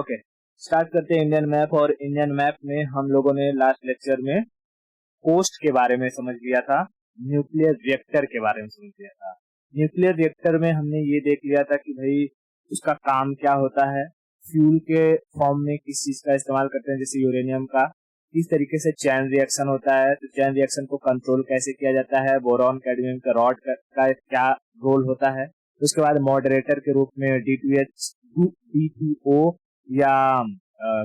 Okay, start करते हैं Indian map. और इंडियन मैप में हम लोगों ने लास्ट लेक्चर में कोस्ट के बारे में समझ लिया था, न्यूक्लियर रिएक्टर के बारे में समझ लिया था। न्यूक्लियर रिएक्टर में हमने ये देख लिया था कि भाई उसका काम क्या होता है, फ्यूल के फॉर्म में किस चीज का इस्तेमाल करते हैं, जैसे यूरेनियम का, किस तरीके से चैन रिएक्शन होता है, तो चैन रिएक्शन को कंट्रोल कैसे किया जाता है, बोरॉन कैडमियम का रॉड का क्या रोल होता है। उसके बाद मॉडरेटर के रूप में D2O या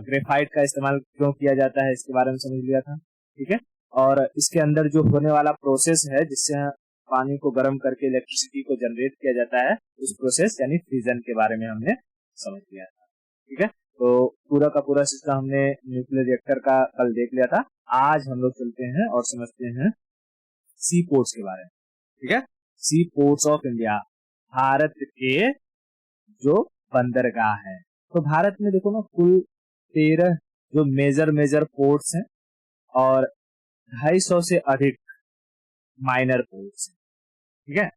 ग्रेफाइट का इस्तेमाल क्यों किया जाता है, इसके बारे में समझ लिया था। ठीक है, और इसके अंदर जो होने वाला प्रोसेस है जिससे पानी को गर्म करके इलेक्ट्रिसिटी को जनरेट किया जाता है, उस प्रोसेस यानी फ्यूजन के बारे में हमने समझ लिया था। ठीक है, तो पूरा का पूरा सिस्टम हमने न्यूक्लियर रिएक्टर का कल देख लिया था। आज हम लोग चलते हैं और समझते हैं सी पोर्ट्स के बारे में। ठीक है, सी पोर्ट्स ऑफ इंडिया, भारत के जो बंदरगाह है। तो भारत में देखो ना, कुल 13 जो मेजर पोर्ट्स हैं और 250 से अधिक माइनर पोर्ट्स हैं। ठीक है,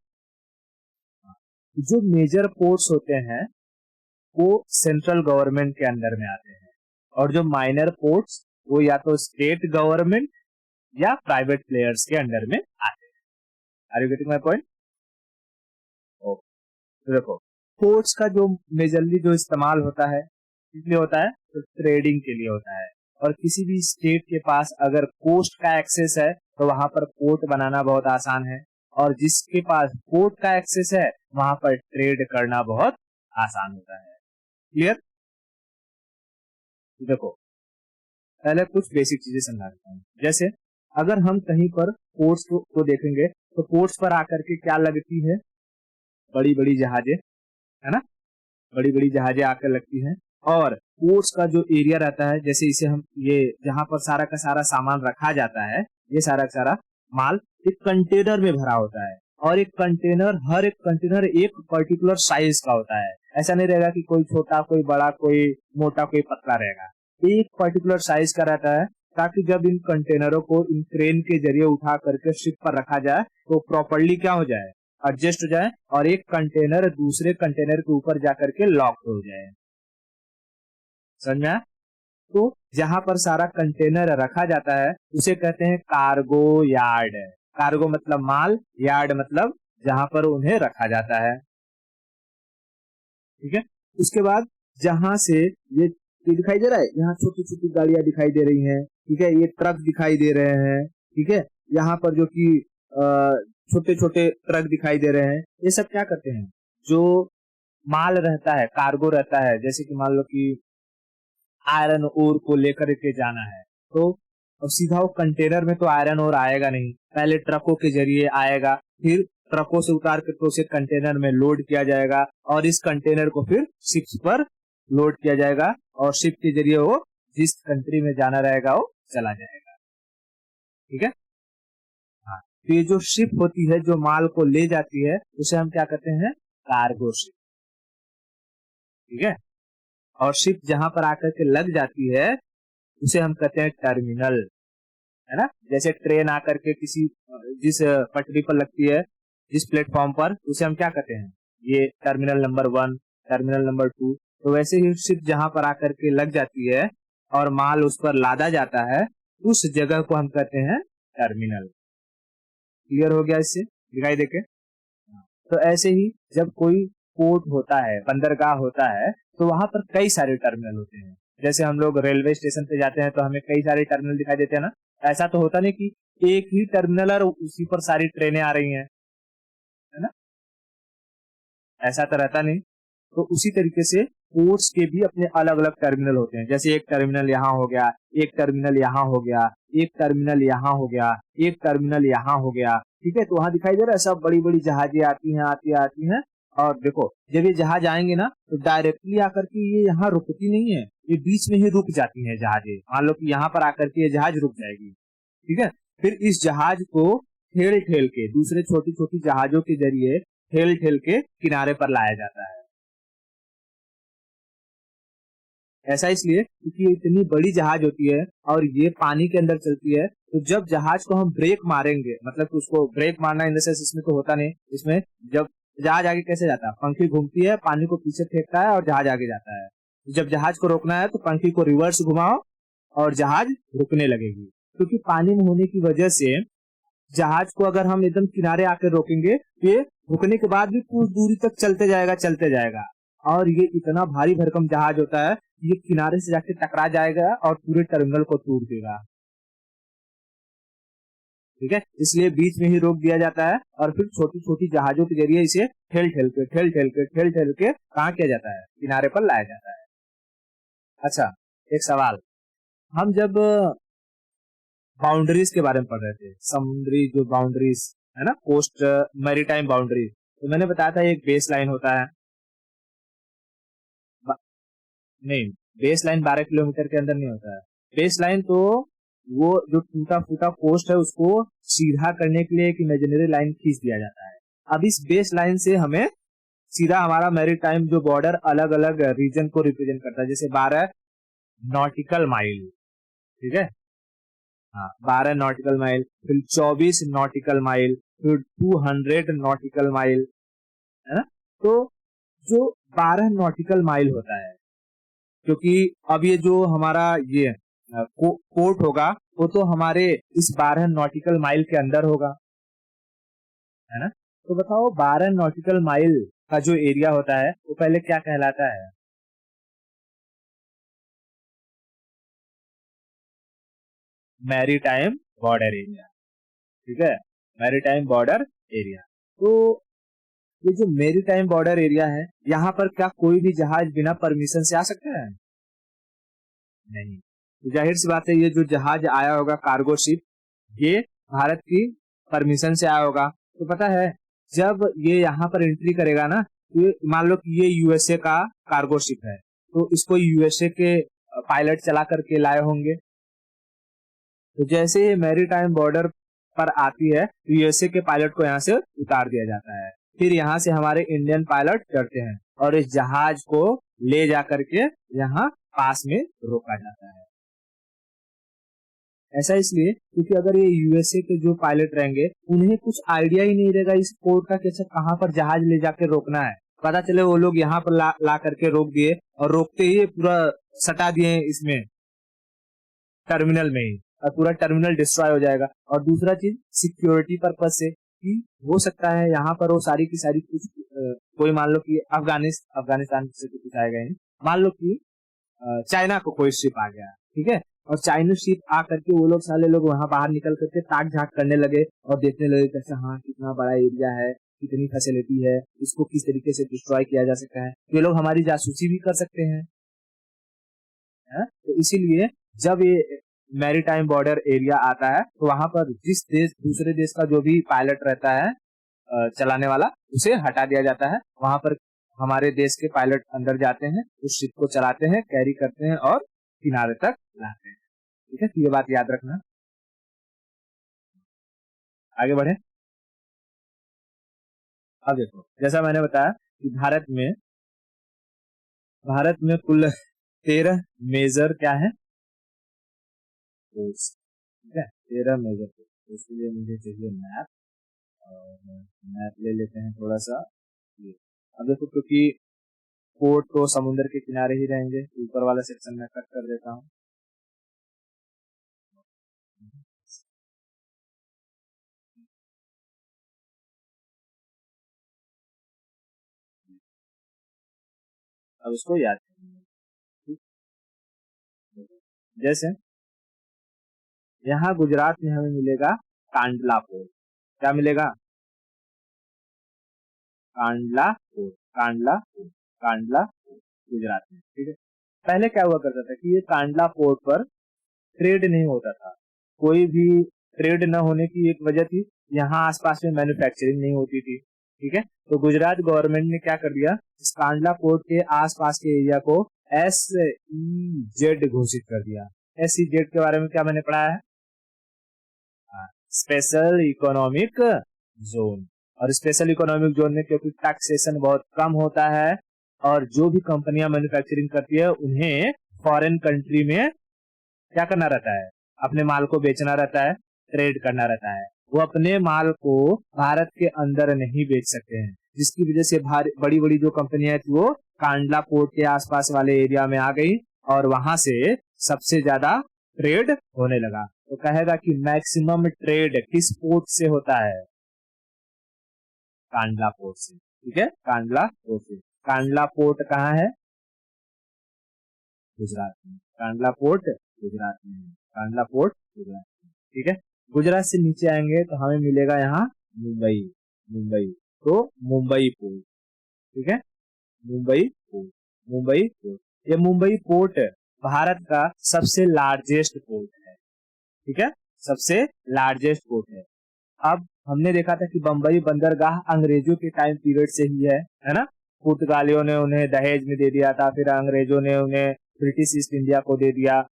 जो मेजर पोर्ट्स होते हैं वो सेंट्रल गवर्नमेंट के अंडर में आते हैं, और जो माइनर पोर्ट्स वो या तो स्टेट गवर्नमेंट या प्राइवेट प्लेयर्स के अंडर में आते हैं। Are you getting my point? Okay, तो देखो पोर्ट्स का जो मेजरली जो इस्तेमाल होता है किस लिए होता है, तो ट्रेडिंग के लिए होता है। और किसी भी स्टेट के पास अगर कोस्ट का एक्सेस है तो वहां पर पोर्ट बनाना बहुत आसान है, और जिसके पास पोर्ट का एक्सेस है वहां पर ट्रेड करना बहुत आसान होता है। क्लियर? देखो पहले कुछ बेसिक चीजें समझा देता हूँ। जैसे अगर हम कहीं पर पोर्ट्स को देखेंगे तो पोर्ट्स पर आकर के क्या लगती है, बड़ी बड़ी जहाजें, है ना, बड़ी बड़ी जहाजें आकर लगती हैं। और पोर्ट्स का जो एरिया रहता है, जैसे इसे हम ये जहां पर सारा का सारा सामान रखा जाता है, ये सारा का सारा माल एक कंटेनर में भरा होता है, और एक कंटेनर, हर एक कंटेनर एक पर्टिकुलर साइज का होता है। ऐसा नहीं रहेगा कि कोई छोटा, कोई बड़ा, कोई मोटा, कोई पतला रहेगा। एक पर्टिकुलर साइज का रहता है, ताकि जब इन कंटेनरों को इन क्रेन के जरिए उठा करके शिप पर रखा जाए तो प्रॉपर्ली क्या हो जाए, एडजस्ट हो जाए, और एक कंटेनर दूसरे कंटेनर के ऊपर जाकर के लॉक हो जाए। समझ में आया? तो जहां पर सारा कंटेनर रखा जाता है उसे कहते हैं कार्गो यार्ड। कार्गो मतलब माल, यार्ड मतलब जहां पर उन्हें रखा जाता है। ठीक है, उसके बाद जहां से ये दिखाई दे रहा है, यहाँ छोटी छोटी गाड़ियां दिखाई दे रही हैं। ठीक है, ये ट्रक दिखाई दे रहे हैं। ठीक है, यहाँ पर जो कि छोटे छोटे ट्रक दिखाई दे रहे हैं, ये सब क्या करते हैं, जो माल रहता है, कार्गो रहता है, जैसे कि मान लो कि आयरन ओर को लेकर के जाना है, तो अब सीधा वो कंटेनर में तो आयरन ओर आएगा नहीं, पहले ट्रकों के जरिए आएगा, फिर ट्रकों से उतार करके उसे कंटेनर में लोड किया जाएगा, और इस कंटेनर को फिर शिप्स पर लोड किया जाएगा, और शिप के जरिए वो जिस कंट्री में जाना रहेगा वो चला जाएगा। ठीक है, हाँ, तो ये जो शिप होती है जो माल को ले जाती है उसे हम क्या कहते हैं, कार्गो शिप। ठीक है, और शिप जहां पर आकर के लग जाती है उसे हम कहते हैं टर्मिनल, है ना। जैसे ट्रेन आकर के किसी जिस पटरी पर लगती है, जिस प्लेटफॉर्म पर, उसे हम क्या कहते हैं, ये टर्मिनल नंबर 1, टर्मिनल नंबर 2। तो वैसे ही शिप जहां पर आकर के लग जाती है और माल उस पर लादा जाता है, उस जगह को हम कहते हैं टर्मिनल। क्लियर हो गया इससे, दिखाई देके? तो ऐसे ही जब कोई पोर्ट होता है, बंदरगाह होता है, तो वहां पर कई सारे टर्मिनल होते हैं। जैसे हम लोग रेलवे स्टेशन पे जाते हैं तो हमें कई सारे टर्मिनल दिखाई देते हैं ना। ऐसा तो होता नहीं कि एक ही टर्मिनल और उसी पर सारी ट्रेनें आ रही हैं, है ना, ऐसा तो रहता नहीं। तो उसी तरीके से पोर्ट्स के भी अपने अलग अलग टर्मिनल होते हैं। जैसे एक टर्मिनल यहाँ हो गया, एक टर्मिनल यहाँ हो गया, एक टर्मिनल यहाँ हो गया, एक टर्मिनल यहाँ हो गया। ठीक है, तो वहां दिखाई दे रहा है सब बड़ी बड़ी जहाजें आती हैं, आती हैं। और देखो जब ये जहाज आएंगे ना तो डायरेक्टली आकर के ये यहाँ रुकती नहीं है, ये बीच में ही रुक जाती हैं जहाजें। मान लो कि यहाँ पर आकर के ये जहाज रुक जाएगी। ठीक है, फिर इस जहाज को ठेल ठेल के दूसरे छोटी छोटी जहाजों के जरिए ठेल ठेल के किनारे पर लाया जाता है। ऐसा इसलिए क्योंकि ये इतनी बड़ी जहाज होती है और ये पानी के अंदर चलती है, तो जब जहाज को हम ब्रेक मारेंगे, मतलब कि उसको ब्रेक मारना इन द सेंस इसमें तो होता नहीं, इसमें जब जहाज आगे कैसे जाता है, पंखी घूमती है, पानी को पीछे फेंकता है और जहाज आगे जाता है। जब जहाज को रोकना है तो पंखी को रिवर्स घुमाओ और जहाज रुकने लगेगी। क्योंकि पानी में होने की वजह से जहाज को अगर हम एकदम किनारे आकर रोकेंगे तो ये रुकने के बाद भी कुछ दूरी तक चलते जाएगा और ये इतना भारी भरकम जहाज होता है, ये किनारे से जाके टकरा जाएगा और पूरे टर्मिनल को तोड़ देगा। ठीक है, इसलिए बीच में ही रोक दिया जाता है और फिर छोटी छोटी जहाजों के जरिए इसे ठेल ठेल के कहाँ किया जाता है, किनारे पर लाया जाता है। अच्छा, एक सवाल, हम जब बाउंड्रीज के बारे में पढ़ रहे थे, समुद्री जो बाउंड्रीज है ना, कोस्ट मैरीटाइम बाउंड्री, तो मैंने बताया था एक बेस लाइन होता है। नहीं, बेस लाइन 12 किलोमीटर के अंदर नहीं होता है। बेस लाइन तो वो जो टूटा फूटा कोस्ट है उसको सीधा करने के लिए एक इमेजिनरी लाइन खींच दिया जाता है। अब इस बेस लाइन से हमें सीधा हमारा मैरीटाइम जो बॉर्डर अलग अलग रीजन को रिप्रेजेंट करता है, जैसे 12 नॉटिकल माइल, ठीक है, हाँ 12 नॉटिकल माइल, फिर 24 नॉटिकल माइल, फिर 200 नॉटिकल माइल, है ना। तो जो 12 नॉटिकल माइल होता है, क्योंकि अब ये जो हमारा ये पोर्ट होगा वो तो हमारे इस 12 नॉटिकल माइल के अंदर होगा, है ना। तो बताओ 12 नॉटिकल माइल का जो एरिया होता है वो पहले क्या कहलाता है? मैरीटाइम बॉर्डर एरिया, ठीक है, मैरीटाइम बॉर्डर एरिया। तो ये जो मैरीटाइम बॉर्डर एरिया है, यहाँ पर क्या कोई भी जहाज बिना परमिशन से आ सकता है? नहीं। तो जाहिर सी बात है, ये जो जहाज आया होगा कार्गो शिप, ये भारत की परमिशन से आया होगा। तो पता है जब ये यहाँ पर एंट्री करेगा ना, तो मान लो कि ये यूएसए का कार्गो शिप है, तो इसको यूएसए के पायलट चला करके लाए होंगे। तो जैसे ये मैरीटाइम बॉर्डर पर आती है तो यूएसए के पायलट को यहाँ से उतार दिया जाता है, फिर यहाँ से हमारे इंडियन पायलट चढ़ते हैं और इस जहाज को ले जा करके यहाँ पास में रोका जाता है। ऐसा इसलिए क्योंकि अगर ये यूएसए के जो पायलट रहेंगे उन्हें कुछ आइडिया ही नहीं रहेगा इस पोर्ट का, कैसे कहाँ पर जहाज ले जाके रोकना है। पता चले वो लोग यहाँ पर ला करके रोक दिए और रोकते ही पूरा सटा दिए इसमें टर्मिनल में ही, और पूरा टर्मिनल डिस्ट्रॉय हो जाएगा। और दूसरा चीज सिक्योरिटी पर्पज से, कि हो सकता है यहाँ पर वो सारी की सारी कुछ कोई मान लो कि अफगानिस्तान से तो कुछ आएगा नहीं, मान लो कि चाइना को कोई शिप आ गया, ठीक है, और चाइनीज शिप आकर के वो लोग साले लोग वहां बाहर निकल करके ताक झाक करने लगे और देखने लगे कैसे हाँ कितना बड़ा एरिया है, कितनी फैसिलिटी है, इसको किस तरीके से डिस्ट्रॉय किया जा सकता है। ये लोग हमारी जासूसी भी कर सकते हैं, है? तो इसीलिए जब ये मैरीटाइम बॉर्डर एरिया आता है तो वहां पर जिस देश दूसरे देश का जो भी पायलट रहता है चलाने वाला, उसे हटा दिया जाता है। वहां पर हमारे देश के पायलट अंदर जाते हैं, उस शिप को चलाते हैं, कैरी करते हैं और किनारे तक लाते हैं। ठीक है, तो ये बात याद रखना। आगे बढ़े। अब देखो, जैसा मैंने बताया कि भारत में कुल 13 मेजर क्या है, ठीक है, 13 मेजर। तो इसलिए मुझे चाहिए मैप, और मैप ले लेते हैं थोड़ा सा। अब देखो, क्योंकि पोर्ट तो समुद्र के किनारे ही रहेंगे, ऊपर वाला सेक्शन में कट कर देता हूँ। अब इसको याद करेंगे। जैसे यहाँ गुजरात में हमें मिलेगा कांडला पोर्ट। क्या मिलेगा? कांडला पोर्ट, कांडला पोर्ट गुजरात में। ठीक है, पहले क्या हुआ करता था कि ये कांडला पोर्ट पर ट्रेड नहीं होता था। कोई भी ट्रेड न होने की एक वजह थी, यहाँ आसपास में मैन्युफैक्चरिंग नहीं होती थी। ठीक है, तो गुजरात गवर्नमेंट ने क्या कर दिया, इस कांडला पोर्ट के आसपास के एरिया को SEZ घोषित कर दिया। SEZ के बारे में क्या मैंने पढ़ा है? Special economic zone. और स्पेशल इकोनॉमिक जोन में क्योंकि टैक्सेशन बहुत कम होता है और जो भी कंपनियां मैन्युफैक्चरिंग करती है उन्हें फॉरेन कंट्री में क्या करना रहता है, अपने माल को बेचना रहता है, ट्रेड करना रहता है। वो अपने माल को भारत के अंदर नहीं बेच सकते हैं, जिसकी वजह से बड़ी बड़ी जो कंपनियां थी वो कांडला पोर्ट के आसपास वाले एरिया में आ गई और वहां से सबसे ज्यादा ट्रेड होने लगा। तो कहेगा कि मैक्सिमम ट्रेड किस पोर्ट से होता है? कांडला पोर्ट से। ठीक है, कांडला पोर्ट से। कांडला पोर्ट कहाँ है? गुजरात में। कांडला पोर्ट गुजरात में। कांडला पोर्ट गुजरात में। ठीक है, गुजरात से नीचे आएंगे तो हमें मिलेगा यहाँ मुंबई। मुंबई, तो मुंबई पोर्ट। ठीक है, मुंबई पोर्ट। मुंबई पोर्ट, ये मुंबई पोर्ट भारत का सबसे लार्जेस्ट पोर्ट है। ठीक है, सबसे लार्जेस्ट पोर्ट है। अब हमने देखा था कि बंबई बंदरगाह अंग्रेजों के टाइम पीरियड से ही है ना। पुर्तगालियों ने उन्हें दहेज में दे दिया था, फिर अंग्रेजों ने उन्हें ब्रिटिश ईस्ट इंडिया को दे दिया,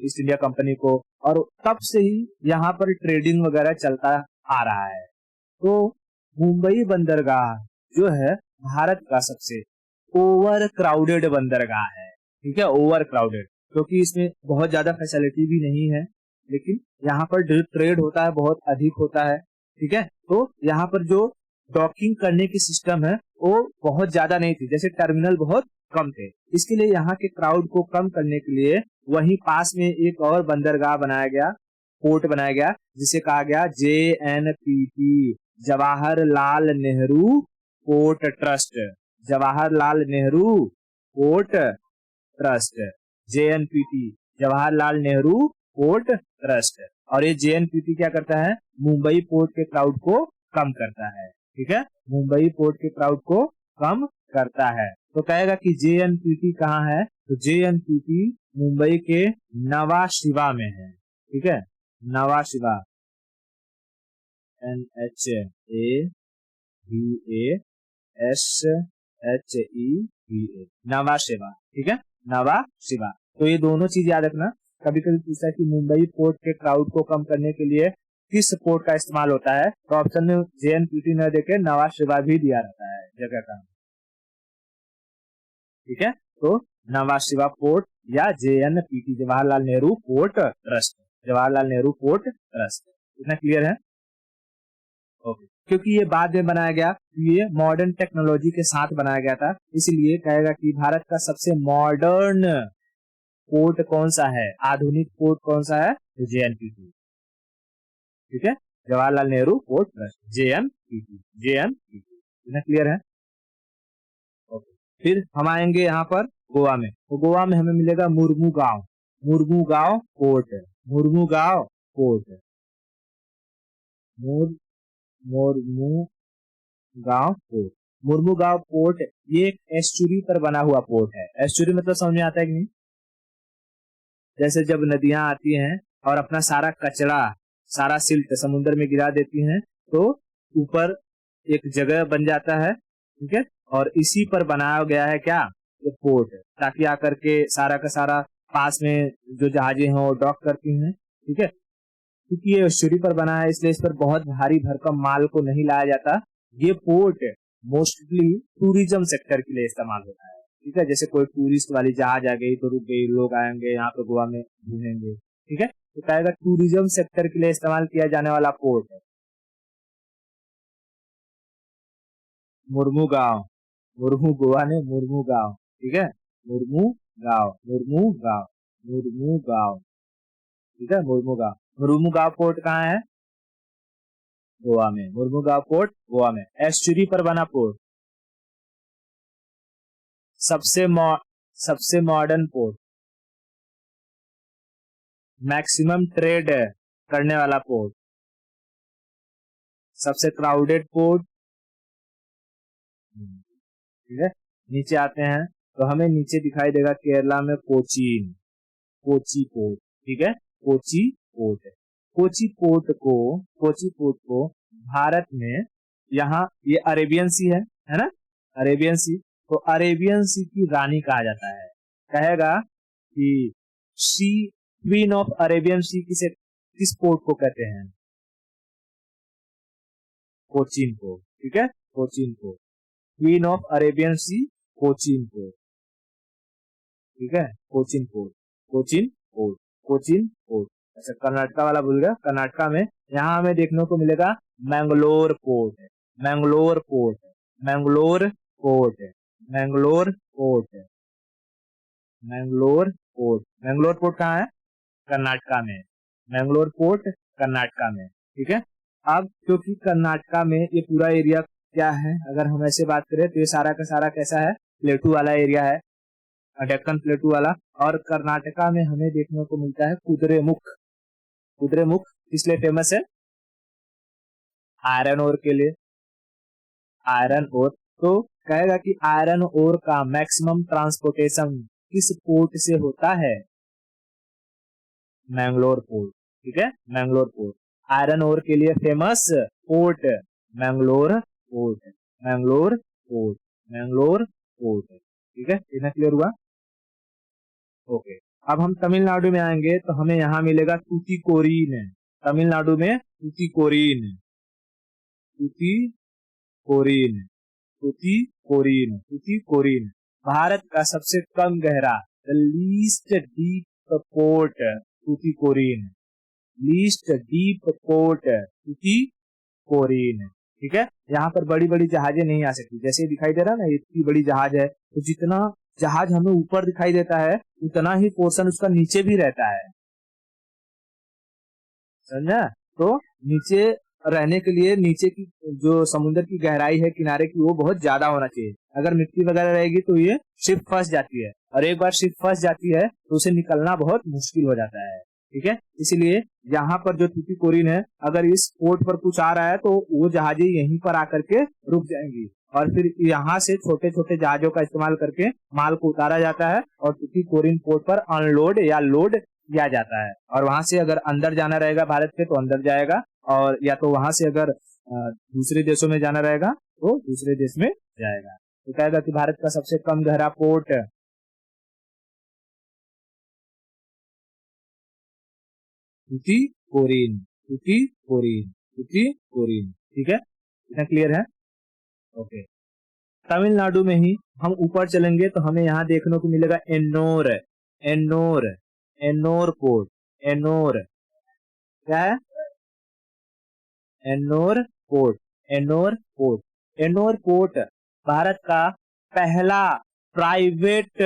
ईस्ट इंडिया कंपनी को, और तब से ही यहाँ पर ट्रेडिंग वगैरह चलता आ रहा है। तो मुंबई बंदरगाह जो है भारत का सबसे ओवर क्राउडेड बंदरगाह है। ठीक है, ओवर क्राउडेड, क्योंकि इसमें बहुत ज्यादा फैसिलिटी भी नहीं है, लेकिन यहाँ पर जो ट्रेड होता है बहुत अधिक होता है। ठीक है, तो यहाँ पर जो डॉकिंग करने की सिस्टम है वो बहुत ज्यादा नहीं थी, जैसे टर्मिनल बहुत कम थे। इसके लिए यहाँ के क्राउड को कम करने के लिए वहीं पास में एक और बंदरगाह बनाया गया, पोर्ट बनाया गया, जिसे कहा गया JNPT, Jawaharlal Nehru port trust. Jawaharlal Nehru port trust, JNPT, Jawaharlal Nehru port trust. और ये JNPT क्या करता है? मुंबई पोर्ट के क्राउड को कम करता है। ठीक है, मुंबई पोर्ट के क्राउड को कम करता है। तो कहेगा कि JNPT कहाँ है? तो JNPT मुंबई के नवा शिवा में है। ठीक है, नवा शिवा, NHAVASHEVA, नवा शिवा। ठीक है, नवा शिवा। तो ये दोनों चीज याद रखना। कभी कभी पूछा है कि मुंबई पोर्ट के क्राउड को कम करने के लिए किस पोर्ट का इस्तेमाल होता है, तो ऑप्शन में JNPT न देके नवा शिवा भी दिया रहता है जगह का। ठीक है, तो नवा शिवा पोर्ट या JNPT, Jawaharlal Nehru port trust, Jawaharlal Nehru port trust. इतना क्लियर है? ओके, क्योंकि ये बाद में बनाया गया, ये मॉडर्न टेक्नोलॉजी के साथ बनाया गया था, इसलिए कहेगा कि भारत का सबसे मॉडर्न पोर्ट कौन सा है, आधुनिक पोर्ट कौन सा है? तो JNPT। ठीक है, Jawaharlal Nehru port trust, JNPT। इतना क्लियर है? ओके, फिर हम आएंगे यहाँ पर गोवा में। तो गोवा में हमें मिलेगा Mormugao. Mormugao port, Mormugao port, Mormugao port. Mormugao port ये एक एस्चुरी पर बना हुआ पोर्ट है। एस्चुरी मतलब समझ में आता है कि नहीं? जैसे जब नदियां आती हैं और अपना सारा कचरा, सारा सिल्ट समुद्र में गिरा देती हैं, तो ऊपर एक जगह बन जाता है। ठीक है, और इसी पर बनाया गया है क्या? ये पोर्ट, ताकि आकर के सारा का सारा पास में जो जहाजें हैं वो डॉक करती हैं। ठीक है, क्योंकि ये एस्चुरी पर बना है इसलिए इस पर बहुत भारी भरकम माल को नहीं लाया जाता। ये पोर्ट मोस्टली टूरिज्म सेक्टर के लिए इस्तेमाल होता है। ठीक है, जैसे कोई टूरिस्ट वाली जहाज आ गई तो रुक गई, लोग आएंगे यहाँ पे गोवा में घूमेंगे। ठीक है, तो कहेगा टूरिज्म सेक्टर के लिए इस्तेमाल किया जाने वाला पोर्ट है मुर्मुगांव। मुर्मू गोवा ने मुर्मुगांव। ठीक है, मुर्मुगांव, मुर्मुगांव, मुर्मुगांव। ठीक है, मुर्मुगांव। मुर्मुगांव पोर्ट कहाँ है? गोवा में। मुर्मुगांव पोर्ट गोवा में, एस्चुरी पर बना पोर्ट, सबसे मॉडर्न पोर्ट, मैक्सिमम ट्रेड करने वाला पोर्ट, सबसे क्राउडेड पोर्ट। ठीक है, नीचे आते हैं तो हमें नीचे दिखाई देगा केरला में कोचीन, कोची पोर्ट। ठीक है, कोची पोर्ट। कोची पोर्ट को भारत में, यहाँ ये अरेबियन सी है ना, अरेबियन सी, तो अरेबियन सी की रानी कहा जाता है। कहेगा कि सी, क्वीन ऑफ अरेबियन सी किस पोर्ट को कहते हैं? कोचीन को। ठीक है, कोचीन को, queen of Arabian sea, Cochin port. ठीक है, Cochin port, Cochin port, Cochin port. अच्छा, कर्नाटका वाला भूल गया। कर्नाटका में यहाँ हमें देखने को मिलेगा Mangalore port, Mangalore port, Mangalore port, Mangalore port. Mangalore port, Mangalore port कहाँ है? कर्नाटका में। मैंगलोर पोर्ट कर्नाटका में, ठीक है। अब क्योंकि कर्नाटका में ये पूरा एरिया क्या है, अगर हम ऐसे बात करें तो ये सारा का सारा कैसा है? प्लेटू वाला एरिया है, डेक्कन प्लेटू वाला। और कर्नाटका में हमें देखने को मिलता है कुद्रेमुख। कुद्रेमुख किस लिए फेमस है? आयरन ओर के लिए। आयरन ओर, तो कहेगा कि आयरन ओर का मैक्सिमम ट्रांसपोर्टेशन किस पोर्ट से होता है? मैंगलोर पोर्ट, ठीक है, मैंगलोर पोर्ट। आयरन ओर के लिए famous port Mangalore port, Mangalore port, Mangalore port, ठीक है। इतना क्लियर हुआ? ओके। अब हम तमिलनाडु में आएंगे तो हमें यहाँ मिलेगा तूतीकोरिन। तमिलनाडु में तूतीकोरिन, तूतीकोरिन, तूतीकोरिन, तूतीकोरिन। भारत का सबसे कम गहरा, the least deep port Tuticorin, least deep port Tuticorin, ठीक है। यहाँ पर बड़ी बड़ी जहाजें नहीं आ सकती, जैसे दिखाई दे रहा है ना, इतनी बड़ी जहाज है, तो जितना जहाज हमें ऊपर दिखाई देता है उतना ही पोर्शन उसका नीचे भी रहता है, समझा? तो नीचे रहने के लिए नीचे की जो समुद्र की गहराई है किनारे की, वो बहुत ज्यादा होना चाहिए। अगर मिट्टी वगैरह रहेगी तो ये शिप फंस जाती है, और एक बार शिप फंस जाती है तो उसे निकलना बहुत मुश्किल हो जाता है, ठीक है। इसलिए यहाँ पर जो तूतीकोरिन है, अगर इस पोर्ट पर कुछ आ रहा है तो वो जहाजें यहीं पर आकर के रुक जाएंगी, और फिर यहाँ से छोटे छोटे जहाजों का इस्तेमाल करके माल को उतारा जाता है और तूतीकोरिन पोर्ट पर अनलोड या लोड किया जाता है। और वहां से अगर अंदर जाना रहेगा भारत के तो अंदर जाएगा, और या तो वहां से अगर दूसरे देशों में जाना रहेगा तो दूसरे देश में जाएगा। तो कहेगा कि भारत का सबसे कम गहरा पोर्ट तूतीकोरिन, तूतीकोरिन, तूतीकोरिन, ठीक है। इतना क्लियर है? ओके। तमिलनाडु में ही हम ऊपर चलेंगे तो हमें यहाँ देखने को मिलेगा एन्नोर। एन्नोर, एन्नोर पोर्ट, एन्नोर क्या है? Ennore port, Ennore port. Ennore port Bharat का पहला प्राइवेट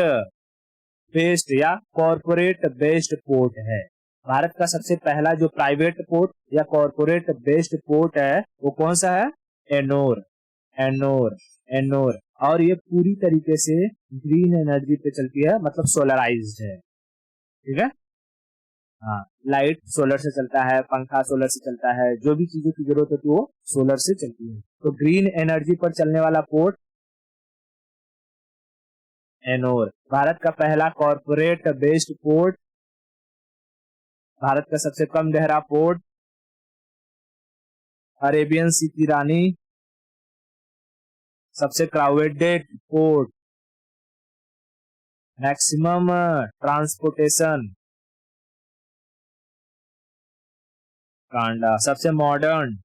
बेस्ड या कॉरपोरेट बेस्ड पोर्ट है। भारत का सबसे पहला जो प्राइवेट पोर्ट या कॉरपोरेट बेस्ड पोर्ट है वो कौन सा है? एन्नोर, एन्नोर, एन्नोर। और ये पूरी तरीके से ग्रीन एनर्जी पे चलती है, मतलब सोलराइज्ड है, ठीक है। हाँ, लाइट सोलर से चलता है, पंखा सोलर से चलता है, जो भी चीजों की जरूरत होती है वो सोलर से चलती है। तो ग्रीन एनर्जी पर चलने वाला पोर्ट एनोर। भारत का पहला कॉरपोरेट बेस्ड पोर्ट, भारत का सबसे कम गहरा पोर्ट अरेबियन सी की रानी, सबसे crowded port, maximum transportation Kanda, सबसे मॉडर्न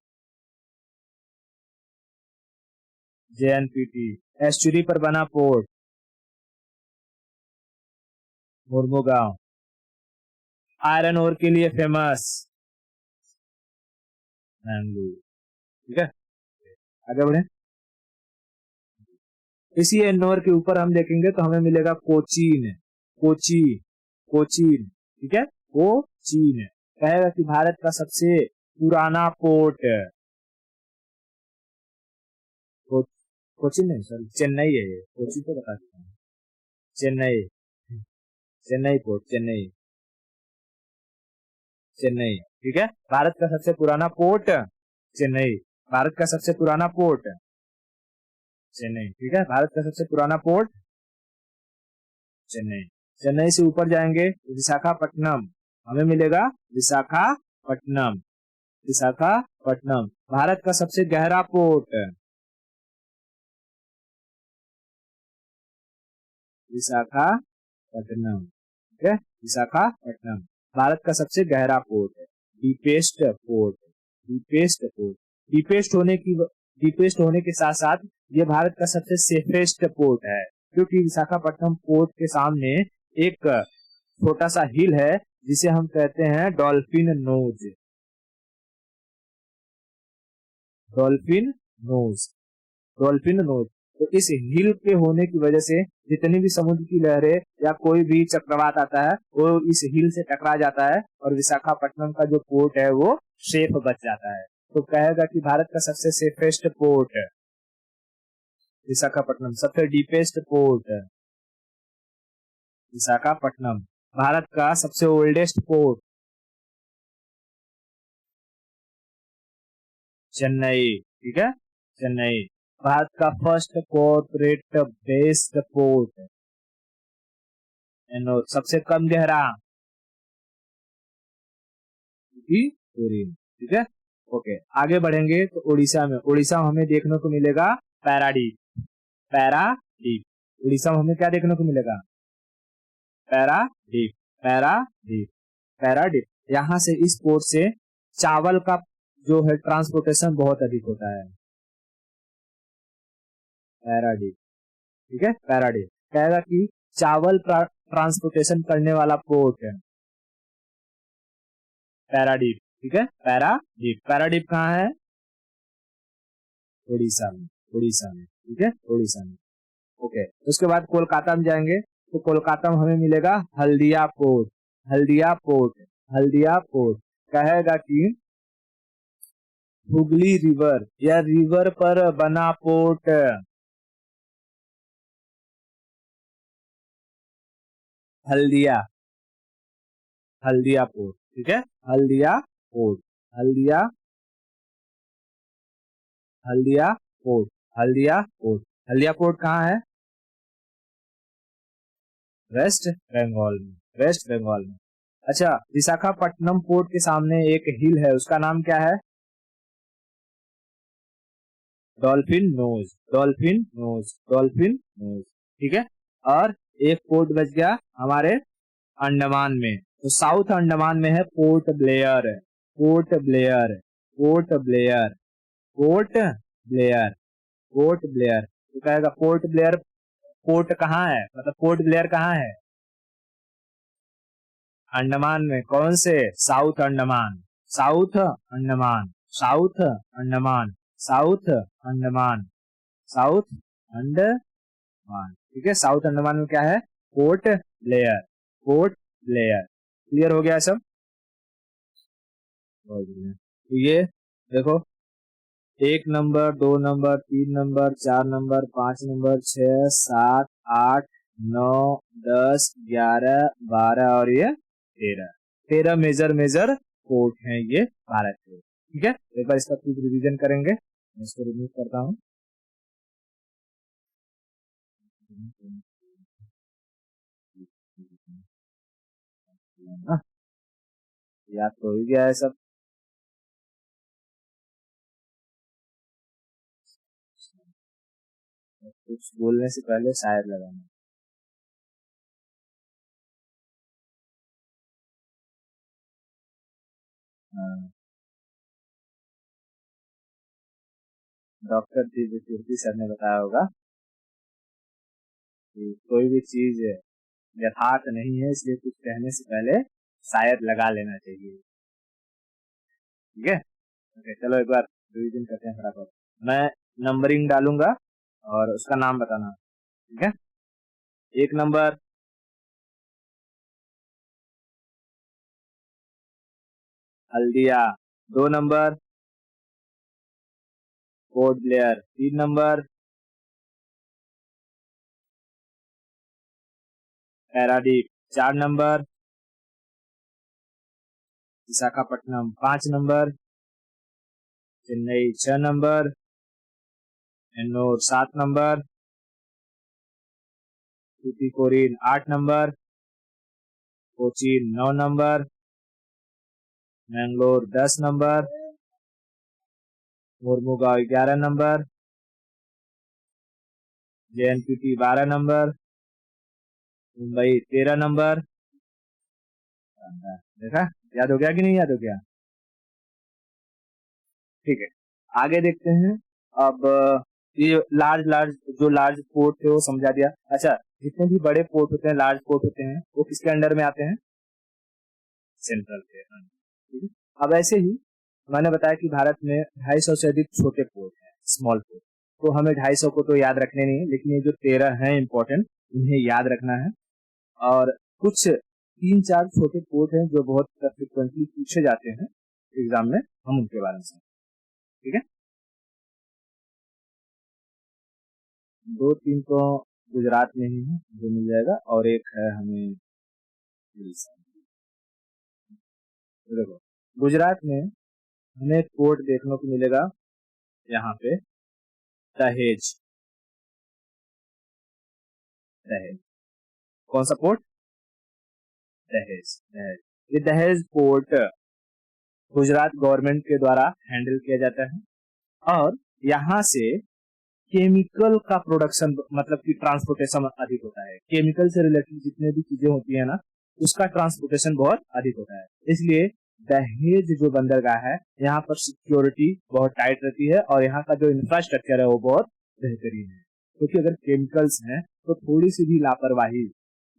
जेएनपीटी, एस्चुरी पर बना पोर्ट मुर्मुगांव, आयरन ओर के लिए फेमस मैंगलोर, ठीक है। आगे बढ़े। इसी एन्नोर के ऊपर हम देखेंगे तो हमें मिलेगा कोचीन, कोची, कोचीन, ठीक है, कोचीन। कहेगा कि भारत का सबसे पुराना पोर्ट कोचीन नहीं, सॉरी चेन्नई है, ये कोची तो बता देता हूँ, चेन्नई, चेन्नई पोर्ट, चेन्नई, चेन्नई, ठीक है। भारत का सबसे पुराना पोर्ट चेन्नई, भारत का सबसे पुराना पोर्ट चेन्नई, ठीक है। भारत का सबसे पुराना पोर्ट चेन्नई। चेन्नई से ऊपर जाएंगे तो विशाखापट्टनम, हमें मिलेगा विशाखापट्टनम, विशाखापट्टनम। भारत का सबसे गहरा पोर्ट विशाखापट्टनम, ठीक है, विशाखापट्टनम। भारत का सबसे गहरा पोर्ट है, deepest port, deepest port. Deepest होने के साथ साथ ये भारत का सबसे सेफेस्ट पोर्ट है, क्योंकि विशाखापट्टनम पोर्ट के सामने एक छोटा सा हिल है जिसे हम कहते हैं dolphin nose, dolphin nose, dolphin nose. तो इस हिल के होने की वजह से जितनी भी समुद्र की लहरें या कोई भी चक्रवात आता है वो इस हिल से टकरा जाता है और विशाखापट्टनम का जो पोर्ट है वो सेफ बच जाता है। तो कहेगा कि भारत का सबसे सेफेस्ट पोर्ट है विशाखापट्टनम, सबसे डीपेस्ट पोर्ट है विशाखापट्टनम, भारत का सबसे ओल्डेस्ट पोर्ट चेन्नई, ठीक है, चेन्नई, भारत का फर्स्ट कॉर्पोरेट बेस्ड पोर्ट, सबसे कम गहरा ठीक है। ओके, आगे बढ़ेंगे तो उड़ीसा में, उड़ीसा में हमें देखने को मिलेगा पैराडीप, पैराडीप, उड़ीसा में हमें क्या देखने को मिलेगा, पैराडीप, पैराडीप, पैराडीप। यहाँ से इस पोर्ट से चावल का जो है ट्रांसपोर्टेशन बहुत अधिक होता है, पैराडीप, ठीक है, पैराडीप कहेगा कि चावल ट्रांसपोर्टेशन करने वाला पोर्ट है पैराडीप, ठीक है, पैराडीप, पैराडीप कहाँ है, उड़ीसा में, उड़ीसा में, ठीक है, उड़ीसा में। ओके, उसके बाद कोलकाता में जाएंगे तो कोलकाता में हमें मिलेगा Haldia port, Haldia port, Haldia port कहेगा कि हुगली रिवर या रिवर पर बना पोर्ट, हल्दिया, हल्दिया पोर्ट, ठीक है, Haldia port, Haldia, Haldia port, Haldia port, Haldia port कहाँ है, वेस्ट बंगाल में, वेस्ट बंगाल में। अच्छा, विशाखापट्टनम पोर्ट के सामने एक हिल है, उसका नाम क्या है, dolphin nose, dolphin nose, dolphin nose, ठीक है। और एक पोर्ट बच गया हमारे अंडमान में, तो साउथ अंडमान में है port Blair, port Blair, port Blair, port Blair, port Blair. तो कहेगा पोर्ट ब्लेयर, पोर्ट कहाँ है, मतलब पोर्ट ब्लेयर कहाँ है, अंडमान में, कौन से, south Andaman, south Andaman, south Andaman, south Andaman, south Andaman, ठीक है, साउथ अंडमान में क्या है, port Blair, port Blair. Clear हो गया सब, तो ये देखो 1 number, 2 number, 3 number, 4 number, 5 number, 6, 7, 8, 9, 10, 11, 12 और ये 13 मेजर पोर्ट हैं ये भारत के, ठीक है। एक बार इसका कुछ रिवीजन करेंगे, मैं इसको रिमूव करता हूँ, याद तो हो गया है सब, कुछ बोलने से पहले शायद लगाना, डॉक्टर दिव्य कीर्ति सर ने बताया होगा कि कोई भी चीज यथार्थ नहीं है, इसलिए कुछ कहने से पहले शायद लगा लेना चाहिए, ठीक है। ओके, चलो एक बार रिवीजन करते हैं फटाफट, मैं नंबरिंग डालूंगा और उसका नाम बताना, ठीक है। 1 number Haldia, 2 number Port Blair, 3 number Paradip, 4 number Visakhapatnam, 5 number Chennai, 6 number Ennore, 7 number Tuticorin, 8 number Cochin, 9 number Mangalore, 10 number Mormugao, 11 number JNPT, 12 number Mumbai, 13 number, देखा, याद हो गया कि नहीं याद हो गया, ठीक है। आगे देखते हैं, अब ये लार्ज पोर्ट थे वो समझा दिया। अच्छा, जितने भी बड़े पोर्ट होते हैं, लार्ज पोर्ट होते हैं, वो किसके अंडर में आते हैं, सेंट्रल के अंडर, ठीक है। अब ऐसे ही मैंने बताया कि भारत में 250 से अधिक छोटे पोर्ट हैं, स्मॉल पोर्ट, तो हमें 250 को तो याद रखने नहीं है, लेकिन ये जो 13 हैं इंपॉर्टेंट, इन्हें याद रखना है। और कुछ 3-4 छोटे पोर्ट हैं जो बहुत फ्रिक्वेंटली पूछे जाते हैं एग्जाम में, हम उनके बारे में, ठीक है। 2-3 तो गुजरात में ही है जो मिल जाएगा, और एक है हमें उड़ीसा। देखो गुजरात में हमें एक पोर्ट देखने को मिलेगा यहाँ पे, दहेज। दहेज कौन सा पोर्ट? दहेज। दहेज, ये दहेज पोर्ट गुजरात गवर्नमेंट के द्वारा हैंडल किया जाता है, और यहाँ से केमिकल का प्रोडक्शन, मतलब कि ट्रांसपोर्टेशन अधिक होता है। केमिकल से रिलेटेड जितने भी चीजें होती है ना, उसका ट्रांसपोर्टेशन बहुत अधिक होता है। इसलिए दहेज जो बंदरगाह है, यहाँ पर सिक्योरिटी बहुत टाइट रहती है, और यहाँ का जो इंफ्रास्ट्रक्चर है वो बहुत बेहतरीन है, क्योंकि अगर केमिकल्स हैं तो थोड़ी सी भी लापरवाही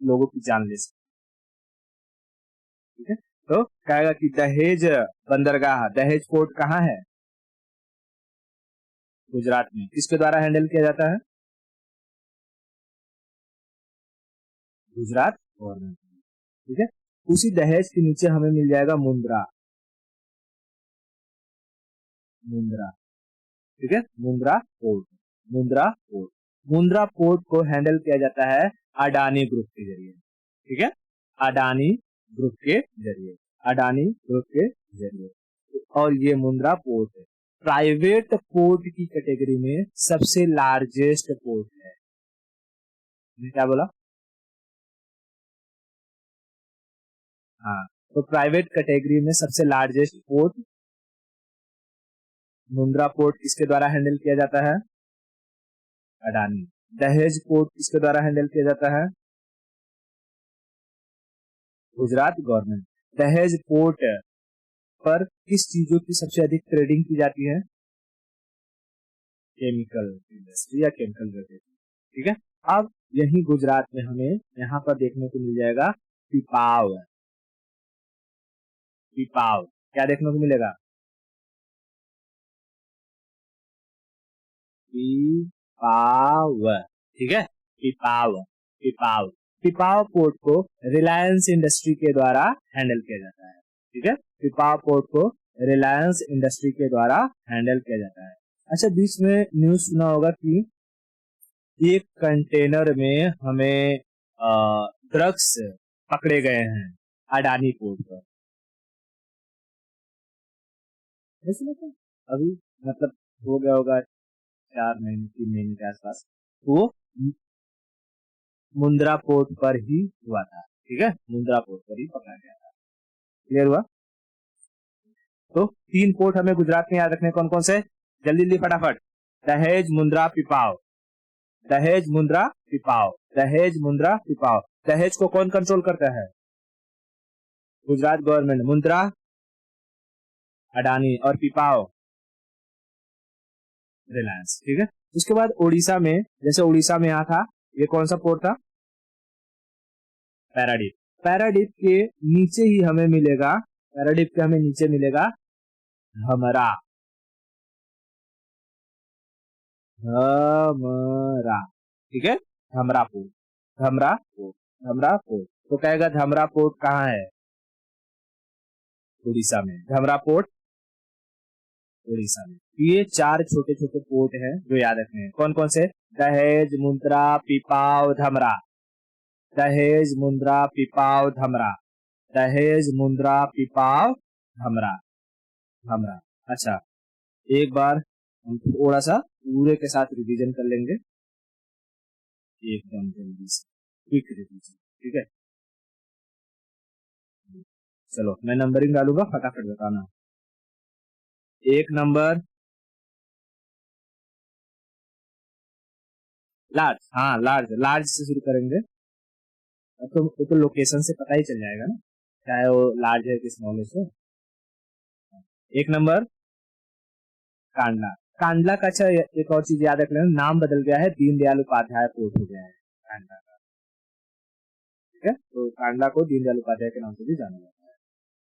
लोगों की जान ले सकती है, ठीक है। तो कहेगा कि दहेज बंदरगाह, दहेज पोर्ट कहाँ है? गुजरात में। किसके द्वारा हैंडल किया जाता है? गुजरात गवर्नमेंट, ठीक है। उसी दहेज के नीचे हमें मिल जाएगा मुंद्रा। मुंद्रा, ठीक है, Mundra port. Mundra port, Mundra port को हैंडल किया जाता है अडानी ग्रुप के जरिए, ठीक है, अडानी ग्रुप के जरिए, अडानी ग्रुप के जरिए। और ये मुंद्रा पोर्ट है, प्राइवेट पोर्ट की कैटेगरी में सबसे लार्जेस्ट पोर्ट है। क्या बोला? हाँ, तो प्राइवेट कैटेगरी में सबसे लार्जेस्ट पोर्ट मुंद्रा पोर्ट किसके द्वारा हैंडल किया जाता है? अडानी। दहेज पोर्ट किसके द्वारा हैंडल किया जाता है? गुजरात गवर्नमेंट। दहेज पोर्ट पर किस चीजों की सबसे अधिक ट्रेडिंग की जाती है? केमिकल इंडस्ट्री या केमिकल रिलेटेड, ठीक है। अब यही गुजरात में हमें यहाँ पर देखने को मिल जाएगा पिपाव। पिपाव क्या देखने को मिलेगा? पिपाव, ठीक है, पिपाव। पिपाव, पिपाव पोर्ट को रिलायंस इंडस्ट्री के द्वारा हैंडल किया जाता है, ठीक है। पिपाव पोर्ट को रिलायंस इंडस्ट्री के द्वारा हैंडल किया जाता है। अच्छा, बीच में न्यूज सुना होगा कि एक कंटेनर में हमें ड्रग्स पकड़े गए हैं अडानी पोर्ट पर। अभी मतलब हो गया होगा 4 महीने 3 महीने के आसपास, वो मुंद्रा पोर्ट पर ही हुआ था, ठीक है, मुंद्रा पोर्ट पर ही पकड़ा गया था। क्लियर हुआ? तो 3 पोर्ट हमें गुजरात में याद रखने, कौन कौन से? जल्दी जल्दी फटाफट। दहेज, मुंद्रा, पिपाव। दहेज, मुंद्रा, पिपाव। दहेज, मुंद्रा, पिपाव। दहेज को कौन कंट्रोल करता है? गुजरात गवर्नमेंट। मुंद्रा अडानी, और पिपाव रिलायंस, ठीक है। उसके बाद उड़ीसा में, जैसे उड़ीसा में यहाँ था, ये कौन सा पोर्ट था? पैराडीप। पैराडीप के नीचे ही हमें मिलेगा, पैराडीप के हमें नीचे मिलेगा धमरा। धमरा, ठीक है, Dhamra port. Dhamra port, Dhamra port. तो कहेगा धमरा पोर्ट कहाँ है? उड़ीसा में। धमरा पोर्ट उड़ीसा में। ये 4 छोटे छोटे पोर्ट हैं जो याद रखने हैं। कौन कौन से? दहेज, मुंद्रा, पिपाव, धमरा। दहेज, मुंद्रा, पिपाव, धमरा। दहेज, मुंद्रा, पिपाव, धमरा। धमरा। अच्छा, एक बार हम थोड़ा सा पूरे के साथ रिवीजन कर लेंगे, एकदम जल्दी से, क्विक रिवीजन, ठीक है। चलो मैं नंबरिंग डालूंगा, फटाफट बताना। 1 नंबर लार्ज, हाँ लार्ज, लार्ज से शुरू करेंगे। अब तो लोकेशन से पता ही चल जाएगा ना, चाहे वो लार्ज है कि स्मॉल है। 1 नंबर कांडला। कांडला का, अच्छा एक और चीज याद रख लेना, नाम बदल गया है, दीनदयाल उपाध्याय पोर्ट हो गया है कांडला का, ठीक है। तो कांडला को दीनदयाल उपाध्याय के नाम से भी जाना जाता है,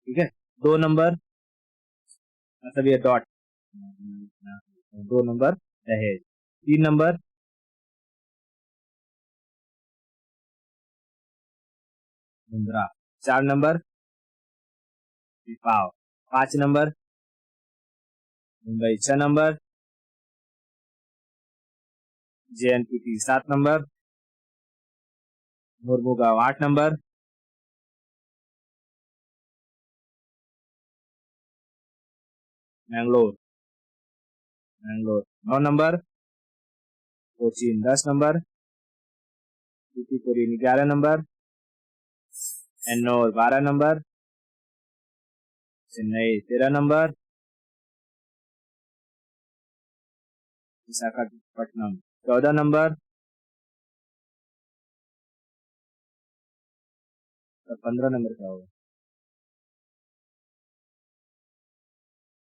ठीक है। 2 नंबर, मतलब ये dot, 2 number Dahej. 3 number Mundra, 4 number Pipavav, 5 number Mumbai, 6 number JNPT, 7 number Mormugao, 8 number Mangalore, 9 number Cochin, 10 number Tuticorin, 11 number Ennore, 12 number Chennai, 13 number Visakhapatnam, 14 number 15 number क्या होगा,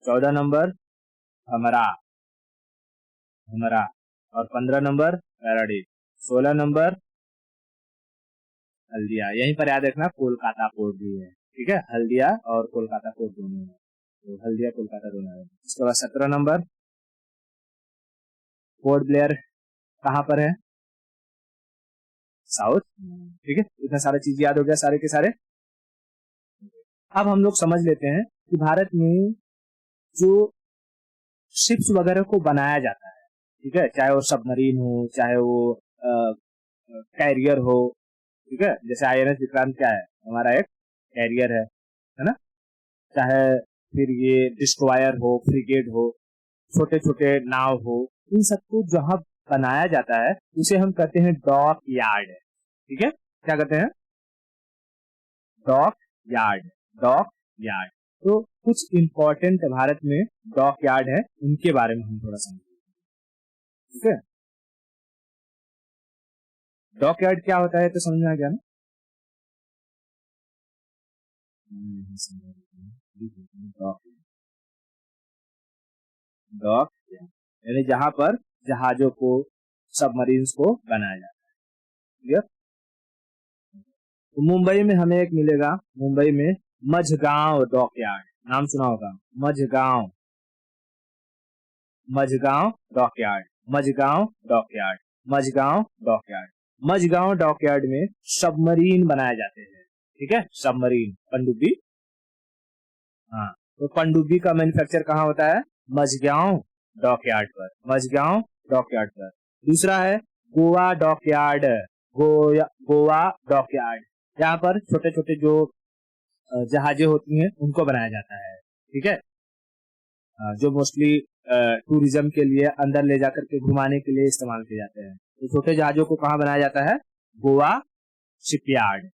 14 नंबर हमारा हमारा और 15 नंबर पैराडीप, 16 नंबर हल्दिया। यहीं पर याद रखना कोलकाता पोर्ट भी है, ठीक है, हल्दिया और कोलकाता पोर्ट दोनों है, तो हल्दिया कोलकाता दोनों है। इसके बाद 17 नंबर पोर्ट ब्लेयर कहाँ पर है, साउथ, ठीक है। इतना सारा चीज याद हो गया सारे के सारे। अब हम लोग समझ लेते हैं कि भारत में जो शिप्स वगैरह को बनाया जाता है, ठीक है, चाहे वो सबमरीन हो, चाहे वो कैरियर हो, ठीक है, जैसे INS विक्रांत क्या है, हमारा एक कैरियर है ना, चाहे फिर ये डिस्ट्रॉयर हो, फ्रिगेट हो, छोटे छोटे नाव हो, इन सबको जहां बनाया जाता है उसे हम कहते हैं डॉक यार्ड, ठीक है, क्या कहते हैं, डॉक यार्ड, डॉक यार्ड। तो कुछ इंपॉर्टेंट भारत में डॉक यार्ड है, उनके बारे में हम थोड़ा समझेंगे, ठीक है। डॉक यार्ड क्या होता है तो समझ में आ गया ना। डॉक यानी जहां पर जहाजों को, सबमरीन्स को बनाया जाता है, ठीक है। तो मुंबई में हमें एक मिलेगा, मुंबई में मझगांव डॉक यार्ड, नाम सुना होगा, Mazagon, Mazagon dock yard, Mazagon dock yard, Mazagon dock yard. Mazagon dock yard में सबमरीन बनाए जाते हैं, ठीक है, सबमरीन, पनडुब्बी, हाँ, तो पनडुब्बी का मैन्युफैक्चर कहाँ होता है, मझगांव डॉक यार्ड पर, मझगांव डॉक यार्ड पर। दूसरा है Goa dock yard, Goa dock yard, यहाँ पर छोटे छोटे जो जहाजें होती हैं उनको बनाया जाता है, ठीक है, जो मोस्टली टूरिज्म के लिए अंदर ले जाकर के घुमाने के लिए इस्तेमाल किए जाते हैं। तो छोटे जहाजों को कहाँ बनाया जाता है, गोवा शिपयार्ड।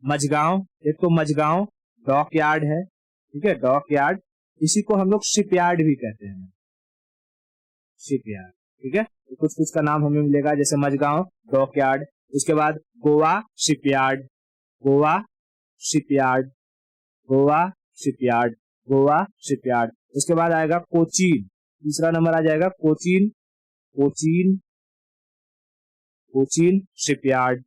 मझगांव, एक तो मझगांव डॉक यार्ड है, ठीक है, डॉक यार्ड, इसी को हम लोग शिपयार्ड भी कहते हैं, शिपयार्ड, ठीक है। तो कुछ कुछ का नाम हमें मिलेगा, जैसे मझगांव डॉक यार्ड, उसके बाद Goa shipyard, Goa shipyard, Goa shipyard, Goa shipyard. उसके बाद आएगा कोचीन, तीसरा नंबर आ जाएगा कोचीन, कोचीन, कोचीन शिपयार्ड,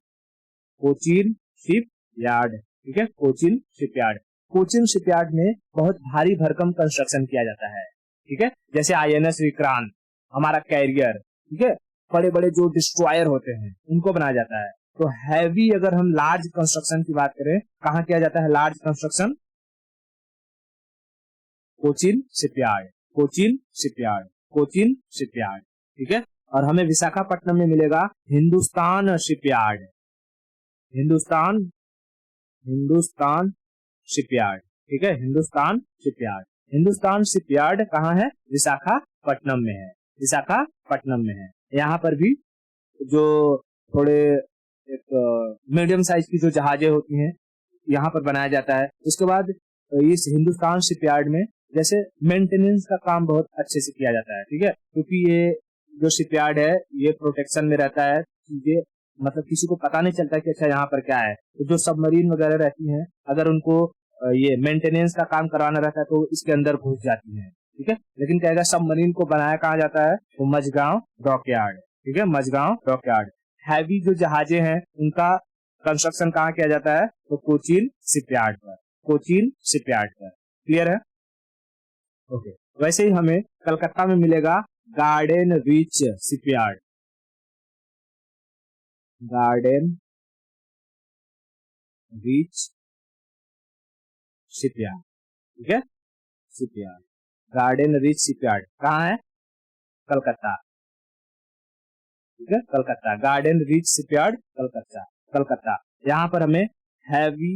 कोचीन शिपयार्ड, ठीक है, कोचीन शिपयार्ड। कोचीन शिपयार्ड में बहुत भारी भरकम कंस्ट्रक्शन किया जाता है, ठीक है, जैसे INS विक्रांत हमारा कैरियर, ठीक है, बड़े बड़े जो डिस्ट्रॉयर होते हैं उनको बनाया जाता है। तो हैवी, अगर हम लार्ज कंस्ट्रक्शन की बात करें, कहाँ किया जाता है large construction, Cochin shipyard, Cochin shipyard, Cochin shipyard, ठीक है। और हमें विशाखापट्टनम में मिलेगा हिंदुस्तान शिपयार्ड, हिंदुस्तान, हिंदुस्तान शिपयार्ड, ठीक है, हिंदुस्तान शिपयार्ड। हिंदुस्तान शिपयार्ड कहाँ है, विशाखापट्टनम में है, विशाखापट्टनम में है। यहाँ पर भी जो थोड़े एक मीडियम साइज की जो जहाजें होती हैं यहाँ पर बनाया जाता है। उसके बाद इस हिंदुस्तान शिपयार्ड में जैसे मेंटेनेंस का काम बहुत अच्छे से किया जाता है, ठीक है, क्योंकि ये जो शिपयार्ड है ये प्रोटेक्शन में रहता है, ये मतलब किसी को पता नहीं चलता कि अच्छा यहाँ पर क्या है। तो जो सबमरीन वगैरह रहती हैं, अगर उनको ये मेंटेनेंस का काम करवाना रहता है तो इसके अंदर घुस जाती हैं, ठीक है। लेकिन कहेगा सबमरीन को बनाया कहाँ जाता है, तो मझगांव डॉक यार्ड, ठीक है, मझगांव डॉक यार्ड। हैवी जो जहाजें हैं उनका कंस्ट्रक्शन कहाँ किया जाता है, तो कोचीन शिपयार्ड पर, कोचीन शिपयार्ड पर, क्लियर है, ओके। वैसे ही हमें कलकत्ता में मिलेगा garden Reach shipyard, Garden Reach shipyard, ठीक है, शिपयार्ड, गार्डन रीच शिपयार्ड कहाँ है? कलकत्ता, ठीक है, Calcutta, garden Reach shipyard Calcutta, Calcutta. यहाँ पर हमें हैवी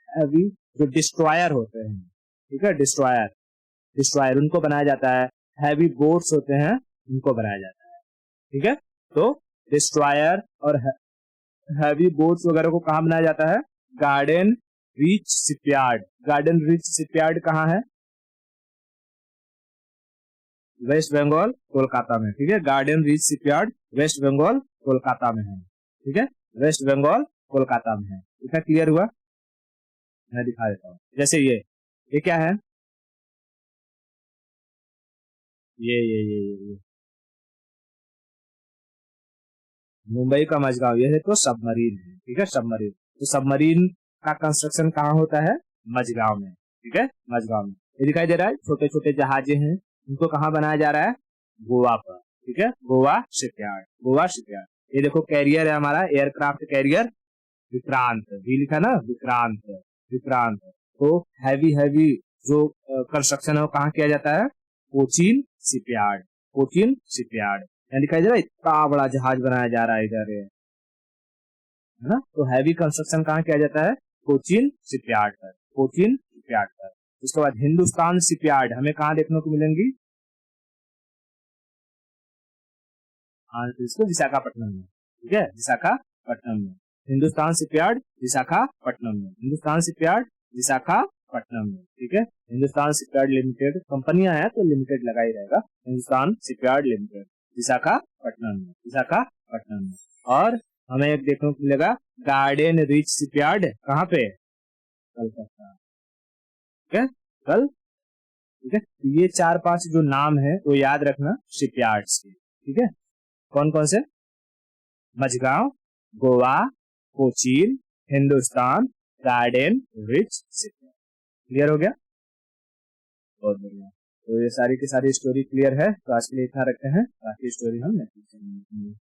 हैवी जो डिस्ट्रॉयर होते हैं, ठीक है, डिस्ट्रॉयर, डिस्ट्रॉयर उनको बनाया जाता है, हैवी बोट्स होते हैं उनको बनाया जाता है, ठीक है। तो डिस्ट्रॉयर और हैवी बोट्स वगैरह को कहाँ बनाया जाता है? Garden Reach shipyard, Garden Reach shipyard कहाँ है? वेस्ट बंगाल कोलकाता में, ठीक है, Garden Reach shipyard West Bengal Kolkata में है, ठीक है, वेस्ट बंगाल कोलकाता में है। इतना क्लियर हुआ? मैं दिखा देता हूँ, जैसे ये क्या है? ये मुंबई का मझगांव, ये है तो सबमरीन है, ठीक है, सबमरीन। तो सबमरीन का कंस्ट्रक्शन कहाँ होता है? मझगांव में, ठीक है, मझगांव में। ये दिखाई दे रहा है छोटे छोटे जहाजे हैं, उनको कहाँ बनाया जा रहा है? गोवा पर, ठीक है, गोवा शिपयार्ड, गोवा शिपयार्ड। ये देखो कैरियर है हमारा, एयरक्राफ्ट कैरियर विक्रांत, भी लिखा ना, विक्रांत, विक्रांत। तो हैवी हैवी जो कंस्ट्रक्शन है वो कहाँ किया जाता है? Cochin shipyard, Cochin shipyard. यहाँ दिखाई दे रहा है इतना बड़ा जहाज बनाया जा रहा है इधर, है ना। तो हैवी कंस्ट्रक्शन कहाँ किया जाता है? कोचीन शिपयार्ड पर, कोचीन शिपयार्ड पर। उसके बाद हिंदुस्तान शिपयार्ड हमें कहाँ देखने को मिलेंगी? इसको विशाखापट्टनम में, ठीक है, विशाखापट्टनम में। हिंदुस्तान शिपयार्ड विशाखापट्टनम में, हिंदुस्तान शिपयार्ड विशाखापट्टनम में, ठीक है। हिंदुस्तान शिपयार्ड लिमिटेड, कंपनियां है तो लिमिटेड लगा ही रहेगा, हिंदुस्तान शिपयार्ड लिमिटेड विशाखापट्टनम में, विशाखापट्टनम में। और हमें एक देखने को मिलेगा गार्डन रीच शिपयार्ड, कहाँ पे? कलकत्ता, ठीक है, कल, ठीक है। ये 4-5 जो नाम है वो याद रखना शिपयार्ड्स के, ठीक है। कौन कौन से? Mazagon, Goa, Cochin, Hindustan, Garden Reach shipyard. Clear हो गया? बहुत बढ़िया। तो ये सारी की सारी स्टोरी क्लियर है, तो आज के लिए इतना रखते हैं, बाकी स्टोरी हम नेक्स्ट